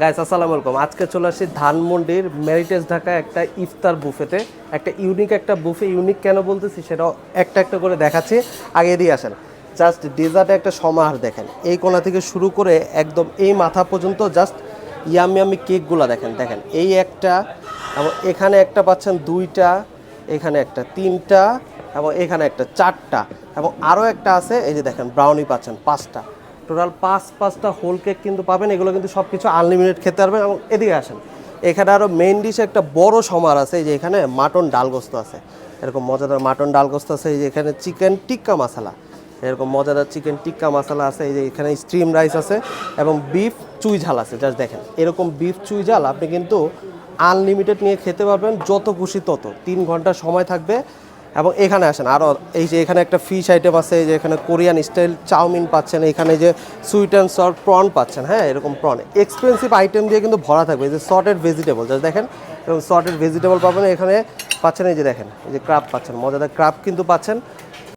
Guys আসসালামু আলাইকুম। আজকে চলে আসছি ধানমন্ডির মেরিটেজ ঢাকা একটা ইফতার বুফেতে। একটা ইউনিক একটা বুফে। ইউনিক কেন বলতেছি সেটাও একটা একটা করে দেখাচ্ছি। আগে দিয়ে আসেন। জাস্ট ডেজার্টে একটা সমাহার দেখেন, এই কোণা থেকে শুরু করে একদম এই মাথা পর্যন্ত জাস্ট ইয়ামি ইয়ামি কেকগুলো দেখেন দেখেন। এই একটা এবং এখানে একটা পাচ্ছেন দুইটা, এখানে একটা তিনটা এবং এখানে একটা চারটা এবং আরও একটা আছে এই যে দেখেন ব্রাউনি পাচ্ছেন পাঁচটা। টোটাল পাঁচটা হোল কেক কিন্তু পাবেন। এগুলো কিন্তু সব কিছু আনলিমিটেড খেতে পারবেন। এবং এদিকে আসেন, এখানে আরও মেইন ডিশে একটা বড় সমার আছে। এই যে এখানে মাটন ডালগোস্ত আছে, এরকম মজাদার মাটন ডালগোস্ত আছে। এই যে এখানে চিকেন টিক্কা মশলা, এরকম মজাদার চিকেন টিক্কা মশলা আছে। এই যে এখানে স্ট্রিম রাইস আছে এবং বিফ চুই ঝাল আছে। জাস্ট দেখেন এরকম বিফ চুই ঝাল আপনি কিন্তু আনলিমিটেড নিয়ে খেতে পারবেন, যত খুশি তত। 3 ঘন্টা সময় থাকবে। এবং এখানে আসেন আরও, এই যে এখানে একটা ফিশ আইটেম আছে, এই যে এখানে কোরিয়ান স্টাইল চাউমিন পাচ্ছেন, এখানে যে সুইট অ্যান্ড সল্ট প্রন পাচ্ছেন। হ্যাঁ, এরকম প্রন এক্সপেন্সিভ আইটেম দিয়ে কিন্তু ভরা থাকবে। এই যে সর্টেড ভেজিটেবল, জাস্ট দেখেন এরকম সর্টেড ভেজিটেবল পাবেন। এখানে পাচ্ছেন এই যে দেখেন এই যে ক্রাব পাচ্ছেন, মজাদার ক্রাব কিন্তু পাচ্ছেন।